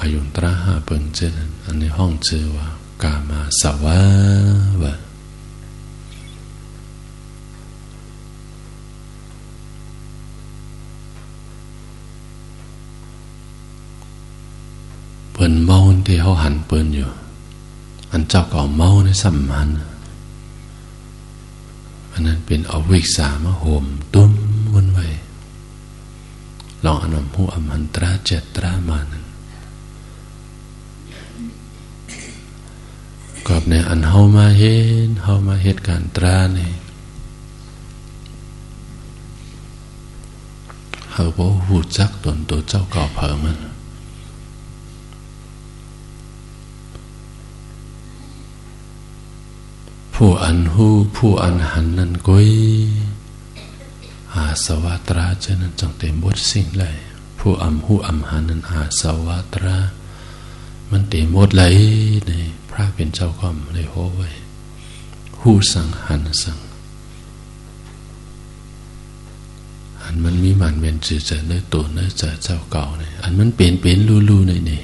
อายุตระหาเปิงเจนอันในห้องเจอว่ากามาสวะวะเปิ้นเมาที่เขาหันเปิ้นอยู่อันเจ้าก็เมาในสัมมันอันนั้นเป็นอวิกษามาโหมตุ้มวนไว้ลองอนมหูอมันตราเจตรามานั้นก็ในอันเฮามาเห็นการตราเนี่ยเฮาบ่ฮู้จักตนตัวเจ้าเก่าเผอมันผู้อันหูผู้อันหันนั้นก้อยอาสวะตราเจนั้นจังเต็มบทสิ่งเลยผู้อัมหูอัมหันนั้นอาสวะตรามันเต็มบทเลยในพระเป็นเจ้าก็เลยโหไว้หูสังหันสังอันมันมีมันเป็นจืดจะเนื้อตัวเนื้อเจ้าเก่าเนี่ยอันมันเป็นลูในนี่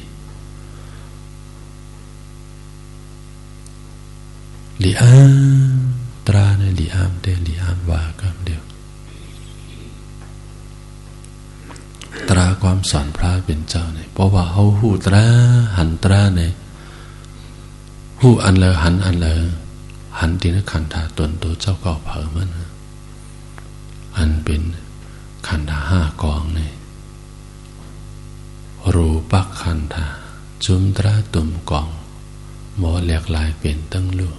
ลีอามตราในลีอามเดลีอามว่ากันเดียวตราความสอนพระเป็นเจ้าเนี่ยเพราะว่าเขาหูตราหันตราเนี่ยหูอันเลยหันอันเลยหันที่นักขันธาตนตัวเจ้าเก่าเผอมันอันเป็นขันธา5กองเนี่ยรูปักขันธาจุมตราตุมกองหมอแหลกลายเป็นตั้งลูก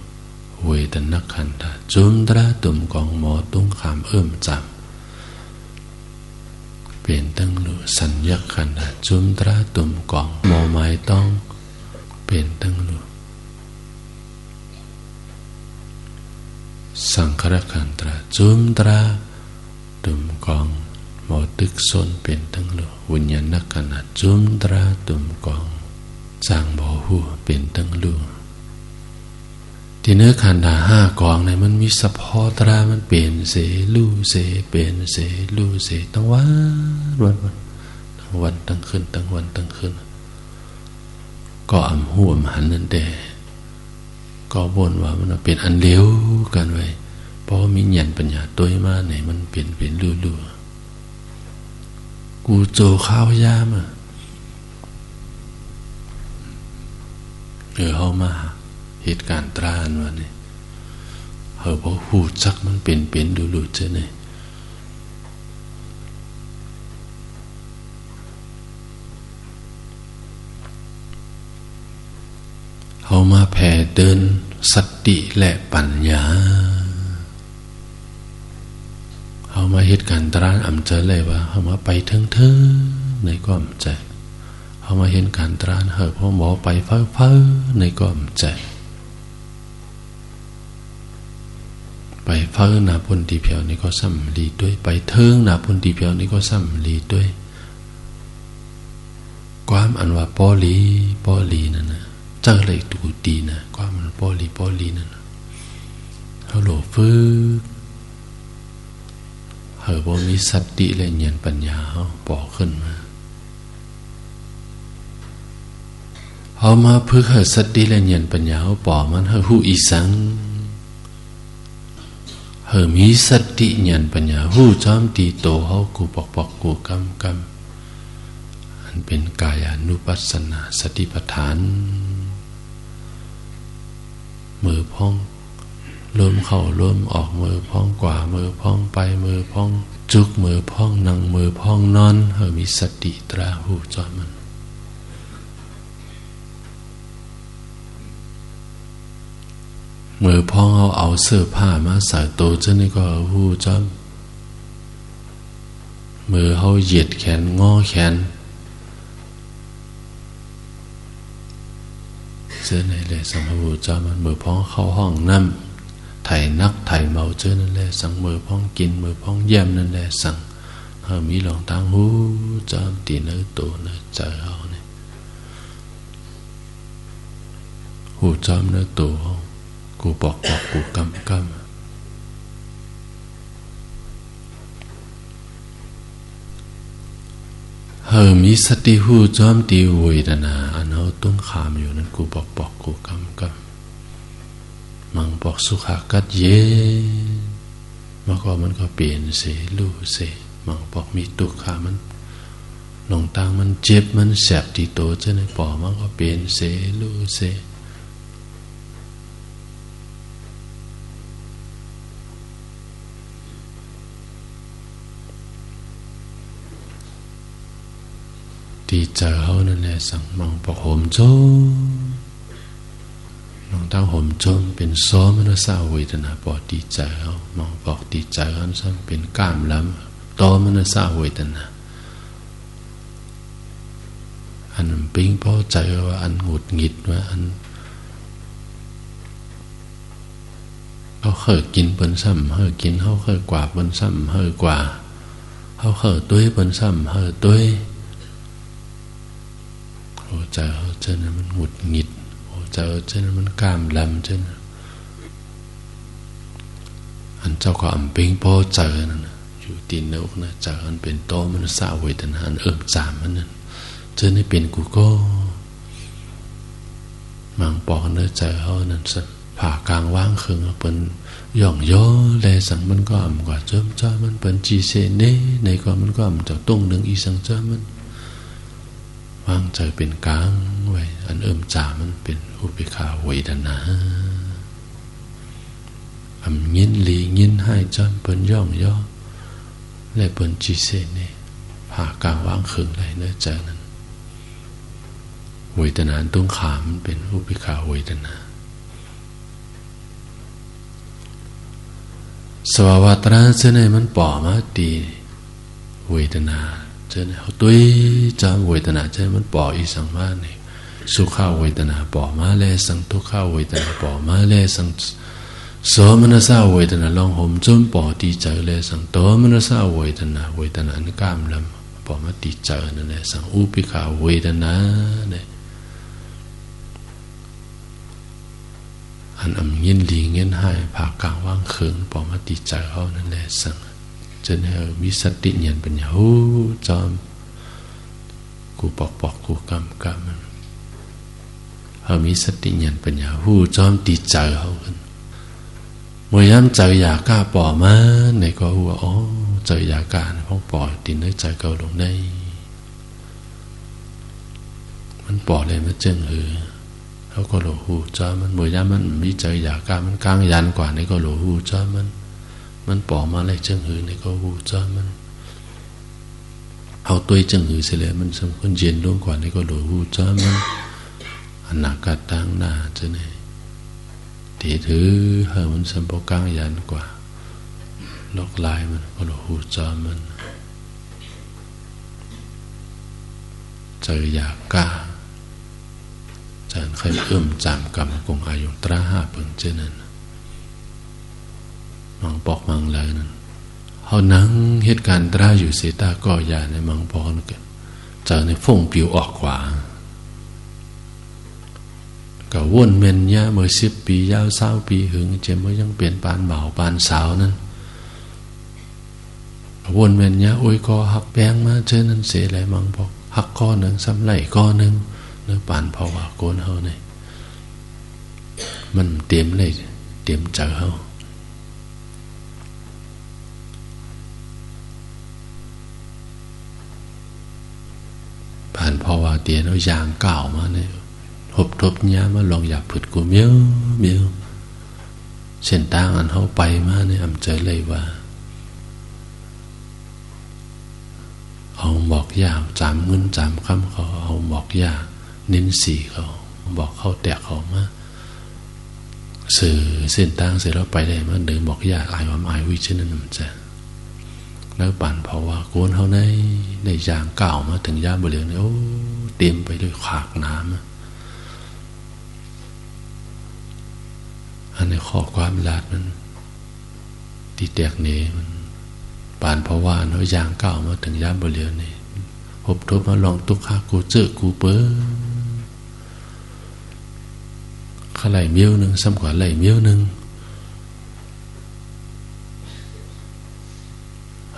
เวทนาขันธาจุมตราตุมกองหมอตุ้งขามจำเป็นตั้งลูกสัญญาขันธาจุมตราตุมกองหมอไม้ต้องเป็นตั้งลูกสังขารขันธาจุมตราตุมกองหมอตึกซนเป็นตั้งลูกวิญญาณขันธาจุมตราตุมกองจางบ่หูเป็นตั้งลูกที่เนื้อขันธา5กองในมันมีสะพอตรามันเป็นเสลูเสเป็นเสลูเสตั้งวันตั้งคืนตั้งวันตั้งคืนก็อำหูอำหันนั่นแต่ก็บ่นว่ามันเป็นอันเลวกันไว้เพราะมีญาณปัญญาตัวมาไหนมันเป็นลู่กูโจข้าวยามเฮามาเหตุการณ์ตรานว่านี่เฮาบ่ฮู้จักมันเป็นลู่ๆเจ้านี่เฮามาแผ่เดินสติและปัญญาเฮามาเหตุการณ์ตรานอำเจอเลยว่าเฮามาไปเถิงๆในความใจเฮามาเห็นการตรานเฮาพอหมอไปเฟ้อในความใจไปเฟ้อหน้าพ้นที่เพียวนี่ก็สำลีด้วยไปเทิงหน้าพ้นที่เพียวนี่ก็สำลีด้วยความอันว่าปอลีนั่นนะเจอเลยตูดีนะความมันปอลีนั่นเฮาโลฝึกเฮาบ่มีสติและญาณปัญญาเฮาปอขึ้นมาเฮามาฝึกให้สติและญาณปัญญาเฮาปอมันเฮาฮู้อีสังเฮามีสติญาณปัญญาฮู้จอมตีโตเฮากูปอกกูกำอันเป็นกายานุปัสสนาสติปัฏฐานมือพองลมเข้าลมออกมือพองกว่ามือพองไปมือพองจุกมือพองนั่งมือพองนอนเฮามีสติตราหูจอมันมือพองเอาเสื้อผ้ามาใส่โตเจ้านี่ก็หูจอมมือเฮาเหยียดแขนงอแขนเจ้าในแหละสังหูจอมมันมือพองเข้าห้องน้ำไถนักไถเมาเจ้านั่นแหละสังมือพองกินมือพองเยี่ยมนั่นแหละสังเฮามีหลงทางหูจอมตีเนื้อตัวเนื้อใจเฮานี่หูจอมเนื้อตัวกูปอกกูกำเฮา มีสติหูจอมตีเวทนาอันเอาต้นขามอยู่นั้นกูบอกกูกำมังบอกสุขากัดเย็นมันก็เปลี่ยนเสลู่เสมังบอกมีตุกขามันหลงตางมันเจ็บมันแสบที่โตจะในปอมันก็เปลี่ยนเสลู่เสที่เจอเขานั่นแหละสั่งมังบอกห่มโจน้องตั้งห่มโจมเป็นซ้อมมันสาวเวทนาปอดีใจเขามังบอกดีใจเขาซ้ำเป็นก้ามล้ำตอมันสาวเวทนาอันปิ้งพอใจว่าอันหงุดหงิดว่าอันเขาเคยกินเปิ้นซ้ำเคยกินเขาเคยกว่าเปิ้นซ้ำเคยกว่าเขาเคยตุ้ยเปิ้นซ้ำเคยตุ้ยโอ้เจ้าเจ้านั้นมันหงุดหงิดโอ้เจ้าเจ้านั้นมันก้ามลำเจ้านั้นอันเจ้าก็อ่ำปิ้งพอใจนั่นอยู่ตีนนกนะเจ้าอันเป็นโตมันสาวเวทนาอันจามมันนั่นเจ้านี่เป็นกูก็มังปอกเนื้อใจเขานั่นสัผ่ากลางว่างคืนเป็นย่องย่อแลสังมันก็อ่ำกว่าเจ้าเจ้ามันเป็นจีเซเน่ในก็มันก็อ่ำเจ้าตุ้งหนึ่งอีสังเจ้ามันวางใจเป็นกลางไว้อันจามันเป็นอุเบกขาเวทนายินหลียินให้จำเป็นย่องย่อและเป็นจีเซเน่ผ่ากลางว่างคืนเลยเนื้อใจนั้นเวทนาตุ้งขามมันเป็นอุเบกขาเวทนาสภาวะตระเจเนมันป่อมาตีเวทนาเจเนเขาตุ้ยจำเวทนาเจเนมันป่ออีสังมาเนี่ยสุขาเวทนาป่อมาเลสังทุกขาเวทนาป่อมาเลสังโสมนัสสาเวทนาลองห่มจนป่อตีใจเลสังโตมนัสสาเวทนาอันกามลำป่อมาตีใจนั่นแหละสังอุเบกขาเวทนาเนี่ยอันยินหลีเงินให้ผ่ากลางว่างเคืองปอมาติใจเขานั่นแหละสั่งจนให้มีสติเงียนปัญญาหูจอมกูบอกกูกำมันเขามีสติเงียนปัญญาหูจอมติใจเขากันเมื่อย้ำใจอยากกล้าปอมาในก็หัวอ๋อใจอยากกล้าเขาปล่อยตินในใจเก่าลงได้มันปล่อยเลยมันเจิงเขาก็หลหูจ้ามันเมื่อยามมันมีใจอยากการมันกลางยันกว่าในก็หลหูจ้ามันปอมาเลยจังหือในก็หูจ้ามันเอาตัวจังหือเสียเลยมันสมควรเย็นลงกว่าในก็หลหูจ้ามันอนาคตตั้งหน้าจะไหนตีถือเฮมันสมปกลางยันกว่าลอกลายมันก็หลหูจ้ามันใจอยากกล้าจานใครจำกรรมกงอายุตราห้าเพิ่งเจนั้นมังปอกมังเลยนั้นเขานั่งเหตุการณ์ตราอยู่เสตาก็ยาในมังปอกนั่นกันเจอในฟงปิวออกขวาก็วนเมนยาเมื่อ10 ปียาว20 ปีหึงเจมว่ายังเปลี่ยนปานเบาปานสาวนั้นวนเมนยาโอ้ยก็หักแปงมาเจนั้นเสียอะไรมังปอกหักก้อหนึ่งซ้ำไหลก้อหนึ่งเนื้อปานภาวะโกนเฮาเนี่ยมันเตรียมเลยเตรียมเจอเฮาผ่านภาวะเตียนเอายางเก่ามาเนี่ยหบทบย้ามาลองอยากผึดกูเมียวเส้นทางอันเฮาไปมาเนี่ยอำเจอเลยว่าเอาบอกยาจำเงินจำคำเขาเอาบอกยาเน้นสีเขาบอกเขาแตกเขามาสื่อเส้นทางเสร็จแล้วไปได้มาเดินบอกยาอายว่าอายวิชนั่นมันจะแล้วปั่นเพราะว่าโกนเขาในยางเก่ามาถึงยาบริเวณนี้โอ้เต็มไปด้วยขากน้ำอันในข้อความลาดมันที่แตกเนมันปั่นเพราะว่าเนาะยางเก่ามาถึงยาบริเวณนี้พบทบมาลองตุกข้ากูเจอกูเปิ้ข้าไหลเมี้ยวหนึ่งซ้ำกว่าไหลเมี้ยวหนึ่ง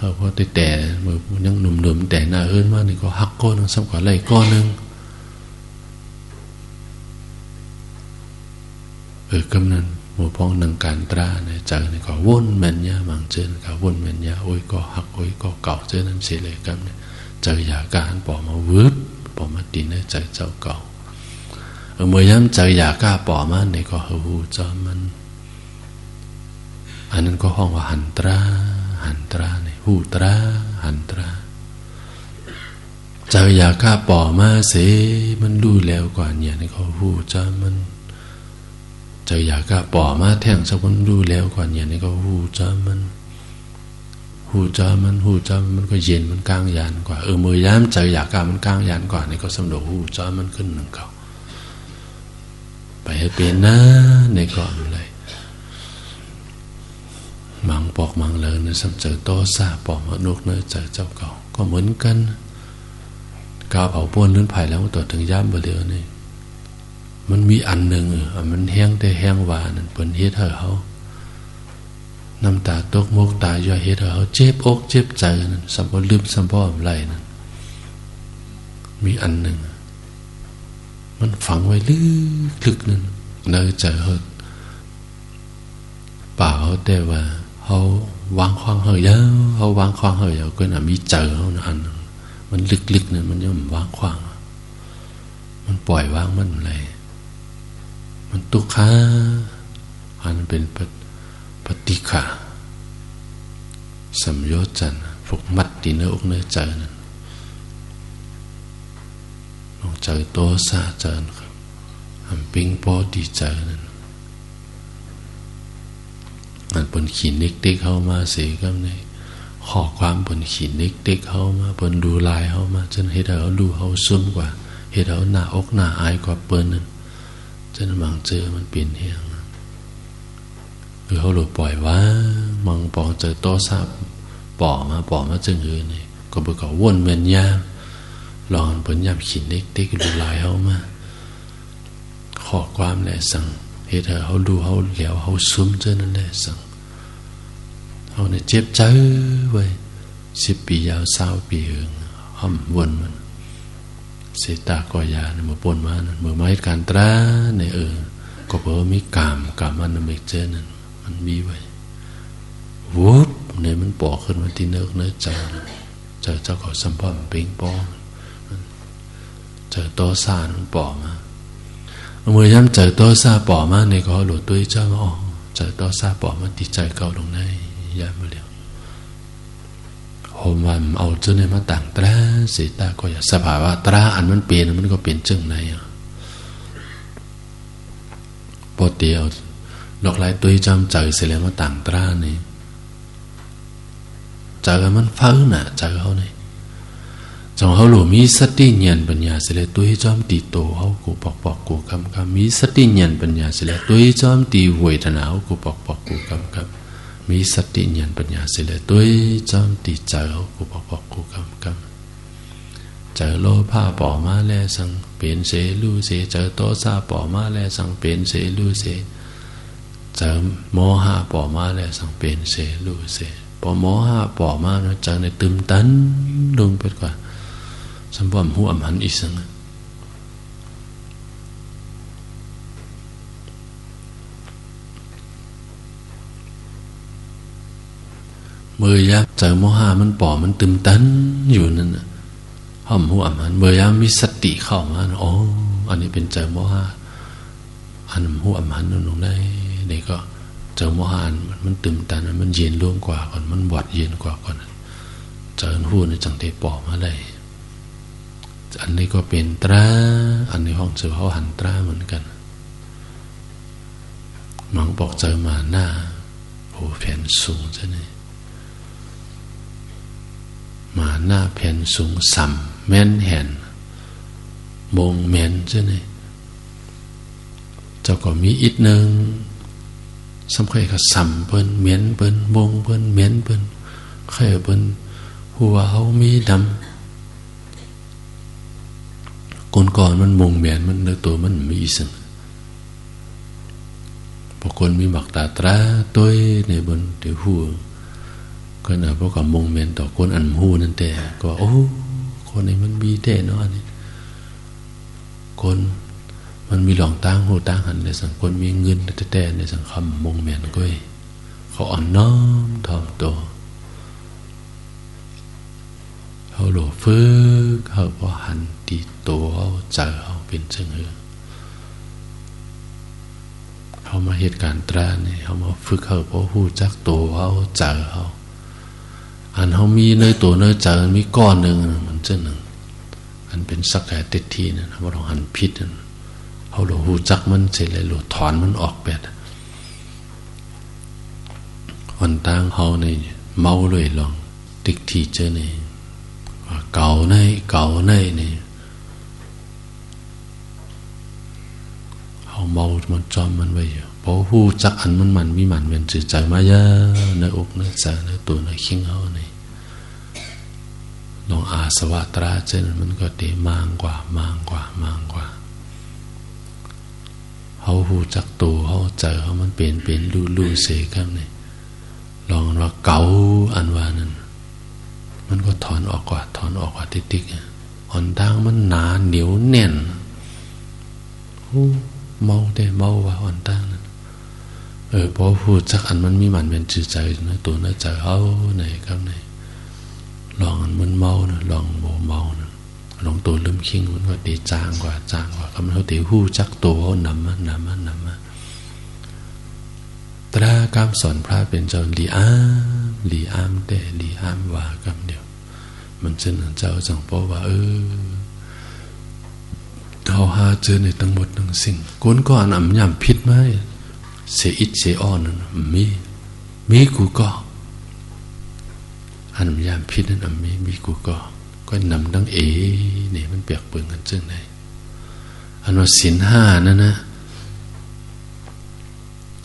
เขาพอแต่มือยังหนุ่มๆแต่หน้าเอิ้นมานี่ก็หักก้อนนึงซ้ำกว่าไหลก้อนนึงกำนั้นหมู่พ้องนังการตราเนี่ยเจอเนี่ยก็วนแม่นยาบางเจนก็วนแม่นยาโอ้ยก็หักโอ้ยก็เก่าเจอนั้นเสียเลยกำเนี่ยเจอยาการปอมาวืดปอมาตีนเนี่ยเจอเจ้าเก่าเมื่อย้ำเจอยากล้าปอมาเนี่ยก็หูจอมันอันนั้นก็ห้องว่าหันตราเนี่ยหูตราหันตราเจอยากล้าปอมาเสมันรู้แล้วกว่าเนี่ยนี่ก็หูจอมันเจออยากกะป่อมาแท่งสักคนรู้แล้วก่อนอย่างนี้ก็หูจามันก็เย็นมันกลางยานกว่ามือย้ำเจออยากกะมันกลางยานกว่านี่ก็สำหรับหูจามันขึ้นหนึ่งเขาไปให้เป็นนะในก่อนเลยมังปอกมังเลยนะสำเจอโตซาปอกมานกเนื้อเจอเจ้าเก่าก็เหมือนกันกาวเผาป้วนลื่นไผ่แล้วตัวถึงย้ำไปเดียวนี่มันมีอันหนึ่งมันแห้งแต่แห้งหวานนั่นเปิ้นเฮ็ดให้เขาน้ำตาตกมกตาย่อยเฮ็ดให้เขาเจ็บอกเจ็บใจนั่นสัมบ่ลืมสัมบ่ไหลนั่นมีอันหนึ่งมันฝังไว้ลึกๆนั่นในใจเขาป่าเขาแต่ว่าเขาวางความเฮยาวเขาวางความเฮยาวก็น่ะมีใจเขาอันมันลึกๆนั่นมันยังวางความมันปล่อยวางมันอะไรมันทุกขาอันเป็นปฏิฆะสัมโยชน์ฝึกมัดตีเนื้ออกเนื้อใจนั่นลองใจโตซาเจนครับอันปิงปอดีใจนั่นอันเป็นขีดเด็กๆเข้ามาเสียกันในข้อความเป็นขีดเด็กๆเข้ามาเป็นดูลายเข้ามาจนเห็นเขาดูเขาซุ่มกว่าเห็นเขาหน้าอกหน้าอายกว่าเปิ้นนั่นจนบางเจอมันเปลี่ยนเฮียงเขาหลุดปล่อยว่ามังปองเจอโตซาปอมาจึงนี่ก็บอกว่าวนเหมือนยาลองผลยำขีดเด็กๆดูลายเขามาข้อความแหละสั่งเห็นเขาดูเขาเหลียวเขาซุ่มเจอนั่นแหละสั่งเขาเนี่ยเจ็บใจไว้10 ปียาว20 ปีห้อมวนมันเสตากอยาเนี่ยมาปนมานั่นเมื่อมาเหตุการณ์ตราเนี่ยก็เพราะมีกามมันไม่เจอนั่นมันมีไว้วุบเนี่ยมันปอกขึ้นมาที่เนื้อใจเจ้าเขาสัมพันธ์ปิงปองเจอโตซามันปอกมาเมื่อย้ำเจอโตซาปอกมาเนี่ยก็หลุดตัวเจ้าอ๋อเจอโตซาปอกมาติดใจเก่าลงในย้ำมาเร็วผมว่าเอาเจ้าเนี่ยมาต่างตราเสตาก็อย่าสภาวะตราอันมันเปลี่ยนมันก็เปลี่ยนจึงในพอเดียวดอกลายตัวจำใจเสร็จแล้วมาต่างตรานี่ใจมันฟื้นน่ะใจเขาเนี่ยจงเขาหลู่มีสติเงียนปัญญาเสร็จแล้วตัวจำตีโตเขากูปอกกูคำมีสติเงียนปัญญาเสร็จแล้วตัวจำตีเวทนาเขากูปอกกูคำมีสติญาณปัญญาเสร็จแล้วตัวจำติดใจเขากูบอกกูกำเจอโลภะปอมาแล้วสังเปลี่ยนเสลูเสเจอโตซาปอมาแล้วสังเปลี่ยนเสลูเสเจอโมหะปอมาแล้วสังเปลี่ยนเสลูเสพอโมหะปอมาแล้วเจอในตึมตันลงไปกว่าสัมผัสหัวมันอีสังเมื่อยามเจอโมหะมันป่อมันตึมตันอยู่นั่นน่ะห้อมหัวมันเมื่อยามมีสติเข้ามาอ๋ออันนี้เป็นเจอโมหะอันหัวมันนั่นลงได้เด็กก็เจอโมหะมันตึมตันมันเย็นร่วงกว่าก่อนมันบวดเย็นกว่าก่อนเจอหัวในจังเตป่อมาเลยอันนี้ก็เป็นตราอันนี้ห้องเจอเขาหันตราเหมือนกันมังบอกเจอมาหน้าโอ้แผ่นสูงใช่ไหมมาหน้าแผ่นสูงสัมแม่นแห่นมงแม่นใช่ไหมเจ้าก็มีอีกหนึ่งสำคัญกับสัมเปิ้นเมียนเปิ้นมงเปิ้นเมียนเปิ้นใครเปิ้นหัวเขามีดำก่อนมันมงเมียนมันในตัวมันมีสิ่งบางคนมีหมักตาตราตัวในบนเดี๋ยวหัว ก็น่ะพวกกับมงเมนต่อคนอันหูนั่นแต่ก็โอ้คนนี้มันมีแต่เนาะนี่คนมันมีหลองตั้งหูตั้งหันในสังคมมีเงินแต่ในสังคมมงเมนก็เขาอ่อนน้อมถ่อมตัวเขาหลบฝึกเขาพอหันตีตัวเขาเจอเขาเป็นเชิงเขามาเหตุการณ์ตราเนี่ยเขามาฝึกเขาพอหูจักตัวเขาเจอเขาอันเขามีเนื้อตัวเนื้อเจอมีก้อนหนึ่งมันเจ้าหนึ่งอันเป็นสักแก่ติดทีนะเขาต้องหันพิษเขาหลบหูจักมันเสร็จเลยหลบถอนมันออกแบบวันตั้งเขาในเมาเลยลองติดทีเจอเนี่ยเก่าในนี่เขาเมามันจอมมันไว้อยู่เพราะหูจักอันมันมีมันเป็นจืดใจมาเยอะในอกในใจในตัวในขิงเขาในลองอาสวะตราเจนมันก็เตะมางกว่าเขาหูจักตัวเขาใจเขามันเป็นลู่เสกครับนี่ลองว่าเก่าอันว่านั้นมันก็ถอนออกกว่าติ๊กอ่อนดังมันหนาเหนียวแน่นเมาได้เมาว่าอ่อนดังนั้นพอพูดจักอันมันมีมันเป็นจืดใจนะตัวน่าใจเอาไหนครับไหนลองอันมันเมานะลองโบเมานะลองตัวลืมคิงมันก็ตีจางกว่าคำเขาตีหูจักตัวเขานำมาตรากรรมสอนพระเป็นเจ้าลีอามแต่ลีอามว่ากรรมเดียวมันเช่นเจ้าจังบอกว่าเขาหาเจอในทั้งหมดทั้งสิ่งก้นก็อันอ่ำยำพิษไหมเสียอิดเสียอ่อนนั่นมีกูก็อันอ่ำยำพิษนั่นมีกูก็นำทั้งนี่มันเปียกเปื้อนกันจึงไหนอันว่าศีลห้านั่นนะ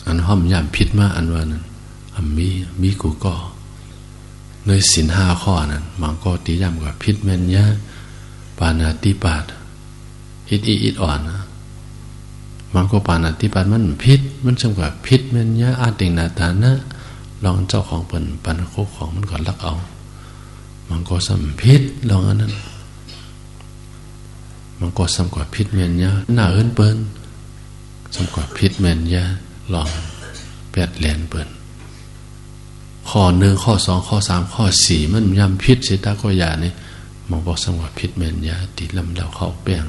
อันห้อมยำพิษมาอันว่านั้นมีกูก็ในศีลห้าข้อนั้นมันก็ตีย้ำกับพิษแม่นยะปานาติปาตอิดอ่อนนะมันก็ปานาติปาตมันพิษมันสมกับพิษแม่นยะอาตินาตานะลองเจ้าของเป็นปันโคของมันก็ลักเอามันก็สัมพิษลองอันนั้นมันก็สัมกับพิษแม่นยะหน้าเอิ้นเปิ้นสัมกับพิษแม่นยะลองแปดแหลนเปิ้นข้อ1ข้อ2ข้อ3ข้อ4มันยำพิษเสตาก็อย่านี่มองบอกสังว่าพิษแม่นยาติดลำเดาเข้าแป้ง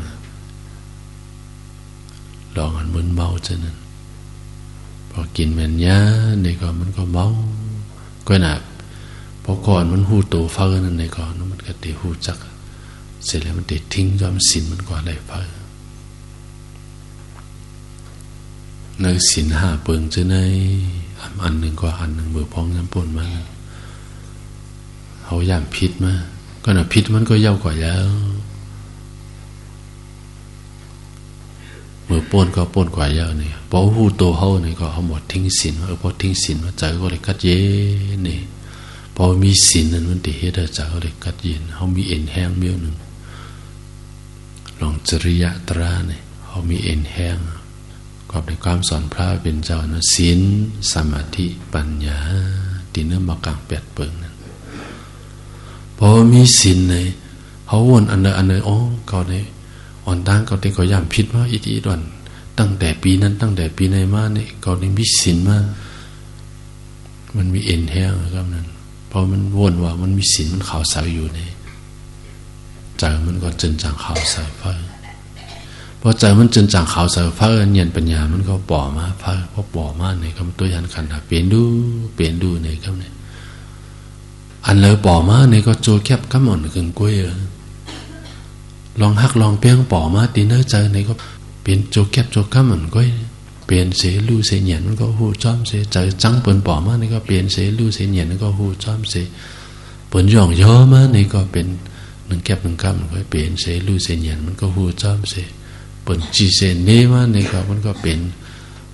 ลองอันมึนเมาซะนั้นพอกินแม่นยานี่ก็มันก็เมาก็น่ะพอก่อนมันหูโตเฟ้อนั่นในก่อนมันก็ติหูจักเสร็จแล้วมันติทิ้งยอมศีลมันก็ไหลเฟ้อในศีล5เปิงจะในอันหนึ่งก็อันหนึ่งเบื่อพ้องน้ำปนมาเขาย่ามพิษมาก็น่ะพิษมันก็เย้ากว่าแล้วเมื่อปนก็ปนกว่าเย้านี่พอหูโตเขานี่ก็เขาหมดทิ้งศีลพอทิ้งศีลมาใจก็เลยกัดเย็นนี่พอมีศีลนั้นมันติเฮ็ดใจก็เลยกัดเย็นเขามีเอ็นแห้งเบี้ยวหนึ่งลองจริยตราเนี่ยเขามีเอ็นแห้งกับในความสอนพระเป็นเจ้านะศีลสมาธิปัญญาตีเนื้อมากลางแปดเปิงนั้นพอมีศีลเลยเขาวนอันเดออ๋อเขาในอ่อนตั้งเขาแต่เขาย่ำพิษว่าอิทธิดอนตั้งแต่ปีนั้นตั้งแต่ปีไหนมาเนี่ยเขาในมีศีลมามันมีเอ็นแห้งครับนั้นพอมันวนว่ามันมีศีลมันขาวใสอยู่ในใจมันก็จนจางขาวใสไฟพอใจมันจนจางขาวใสฟ้าเงียนปัญญามันก็ป่อมาฟ้าพอป่อมาในคำตัวยันขันเปลี่ยนดูในคำนี้อันเลยป่อมาในก็โจแคบกำอ่อนกึ่งกล้วยลองหักลองเปียงป่อมาตีเนื้อใจในก็เปลี่ยนโจแคบโจกำอ่อนกล้วยเปลี่ยนเสลูเสเงียนมันก็หูจ้อมเสใจจังเปิ่นป่อมาในก็เปลี่ยนเสลูเสเงียนมันก็หูจ้อมเสเปิ่นย่องย่อมาในก็เป็นหนึ่งแคบหนึ่งกำก็เปลี่ยนเสลูเสเงียนมันก็หูจ้อมเสเปิ่นจีเสเนมาในก็มันก็เป็น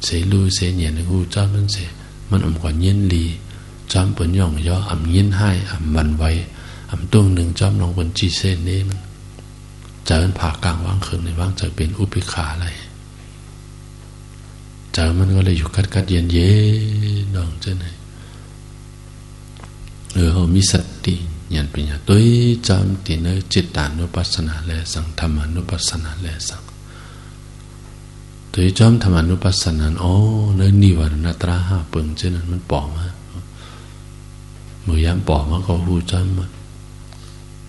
เสลูเสเงียนหูจ้อมมันเสมันอมกว่าเย็นลีจอมเปิ่นย่องย่ออ่ำยินให้อ่ำบันไว้อ่ำตุ้งหนึ่งจอมลองเปิ่นจีเสเนมันเจอผ่ากลางว่างคืนในว่างจะเป็นอุปิขาอะไรเจอมันก็เลยอยู่กัดเย็นเย็นน้องเจ้าไหน họ mi sạch đi nhận bây giờ tôi chăm thì nơiจิต anupassana lệ sang tham anupassana lệ sang tôi chăm tham anupassana nơi nivarana tra ha bừng cho nênมันbỏ mà mười giam bỏ mà có hu chăm mà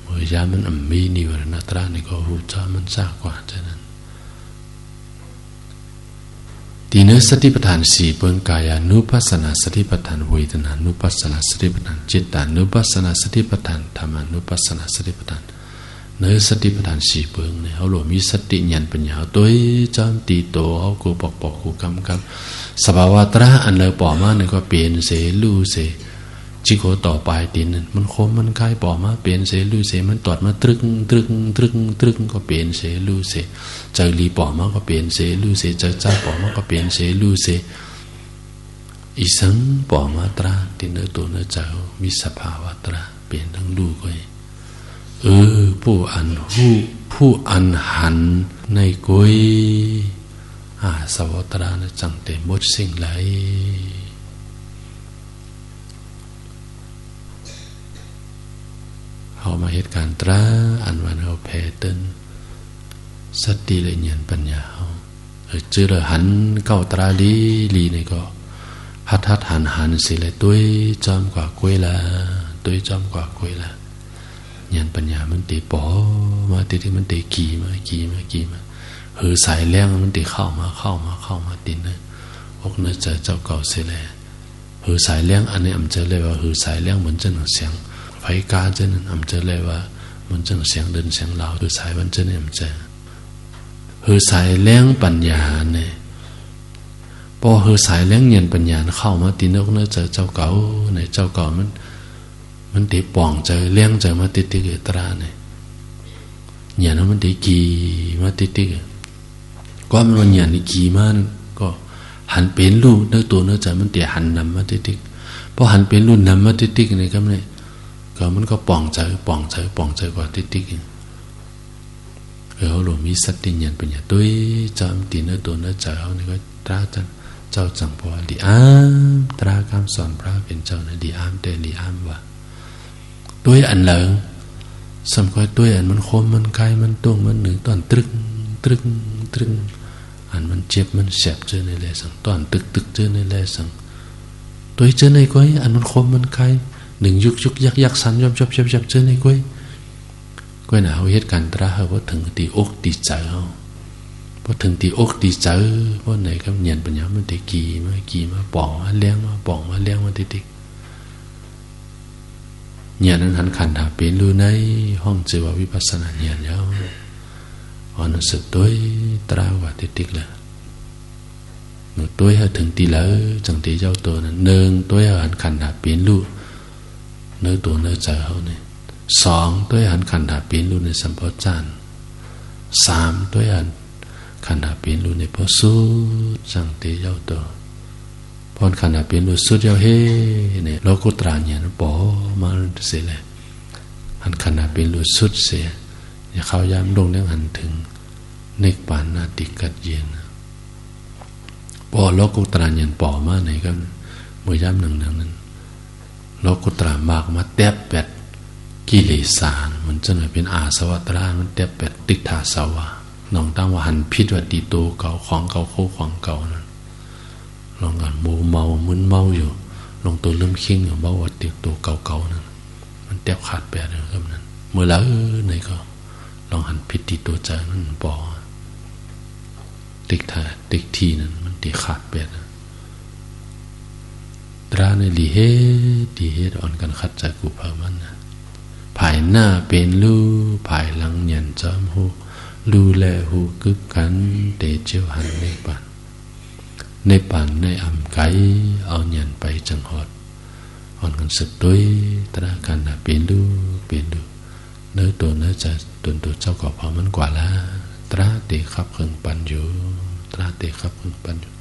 mười giamมันมีnivarana tra này có hu chămมันxa quá cho nênทีนี้สติปัฏฐานสี่เปิงกายานุปัสสนาสติปัฏฐานเวทนานุปัสสนาสติปัฏฐานจิตตานุปัสสนาสติปัฏฐานธรรมานุปัสสนาสติปัฏฐานเนื้อสติปัฏฐานสี่เปิงเนี่ยเขาหลวมีสติญาณปัญญาตัวจอมตีโตเขากูปอกกูกำสภาวะตระอันเลยปอมาเนี่ยก็เปลี่ยนเสลู่เสจิโกต่อไปตีนมันคมมันคายปอมาเปลี่ยนเสลู่เสมันตอดมาตรึกก็เปลี่ยนเสลู่เสเจอลีปอมาก็เปลี่ยนเสลู่เสเจอจ้าปอมาก็เปลี่ยนเสลู่เสอีสังปอมาตราตีเนื้อตัวเนื้อเจ้ามีสภาวะตราเปลี่ยนทั้งลู่ก็ผู้อันหูผู้อันหันในกุยสวัตรานะจังเต็มหมดสิ่งไหลเขามาเหตุการณ์ตราอันวันเขาแพ้เต้นสติเลยเงียนปัญญาเขาจื้อเลยหันเก้าตราลีนี่ก็หัดหันสิเลยตุ้ยจอมกว่ากุยละตุ้ยจอมกว่ากุยละเงียนปัญญามันตีปอมาตีที่มันตีกี่มาสายแรงมันตีเข้ามาตีนะอกเนื้อเจ้าเก่าสิเลยสายแรงอันนี้อำเจอเลยว่าสายแรงเหมือนเจ้าหนุ่มเสียงไฟกาเจ้านั้นอำเจอเลยว่ามันเจ้าหนุ่มเสียงเดินเสียงลาวสายมันเจ้าเนี่ยอำเจอสายแรงปัญญาเนี่ยพอสายแรงเงียนปัญญาเข้ามาตีนอกเนื้อเจ้าเก่าในเจ้าเก่ามันตีป่องเจอแรงเจอมาติดตราเนี่ยเนี่ยนั้นมันตีกี่มาติดก็มันเนี่ยนี่กี่มันก็หันเป็นลูกเนื้อตัวเนื้อใจมันตีหันนำมาติดพอหันเป็นลูกนำมาติดเนี่ยก็มันก็ป่องใจกว่าติดเขาหลวงมีสติญาณปัญญาด้วยจำตีเนื้อตัวเนื้อใจเขานี่ก็ตราจันเจ้าจังพอดีตราคำสอนพระเป็นเจ้านะดีแต่ดีว่าด้วยอันเหลิงสำคัญด้วยอันมันคมมันไกลมันตุ้งมันหนึ่งตอนตรึงอันมันเจ็บมันแสบเจอในแลสังตอนตึกเจอในแลสังตัวเจอในก้อยอันมันคมมันไกลหนึ่งยุกยักสันยบเจอในก้อยหนาวเหตุการณ์ตราเหว่าถึงตีอกตีใจเอาพอถึงตีอกตีใจเพราะไหนครับเงียนปัญญามันตีกี่มาป่องมาเลี้ยงมาติดเนี่ยนั้นหันขันหาเป็นรู้ในห้องเจววิปัสสนาเนี่ยแล้วอ่อนสึกตัวตราวาติดเลยหนูตัวให้ถึงตีแล้วจังตีเจ้าตัวนั้นหนึ่งตัวหันขันหาเป็นรู้เนื้อตัวเนื้อใจเขาเนี่ยสองตัวหันขันหาเป็นรู้ในสัมปจานสามตัวหันขันหาเป็นรู้ในพระสูตรจังตีเจ้าตัวพรขันหาเป็นรู้สุดเจ้าเฮเนี่ยโลกุตระเนี่ยปอมาเสียเลยหันขันหาเป็นรู้สุดเสียอย่าเข้าย้ำลงเรื่องหันถึงเนกปานนาติกัดเย็นปอโลกุตระเนี่ยปอมาไหนกันมือย้ำหนึ่งนั้นโลกุตระมากมาแตบแปดกิเลสานมันจะหน่อยเป็นอาสวะตรามันแตบแปดติถาสวะน้องตั้งว่าหันพิษวัติโตเก่าของเก่าโคของเก่านั้นลองกันโมเมามึนเมาอยู่ลงตัวเริ่มขิงอยู่เบาวัติโตเก่านั้นมันแตบขาดแปดเลยครับนั้นเมื่อแล้วไหนก็ลองหันพิษติตัวใจนั้นปอติกทีนั้นมันตีขาดแปดตราในดีเฮอ่อนกันขัดใจกูพามันนะภายหน้าเป็นลู่ภายหลังยันจอมหูลู่แลหูกึกกันเตเจียวหันในป่านในอ่ำไกเอายันไปจังหอดอ่อนกันสึกด้วยตรากันนะเป็นลู่เนื้อตัวเนื้อใจตัวเจ้าก็พอมันกว่าละตราเตขับเครื่องปันอยู่ตราเตขับเครื่องปันอยู่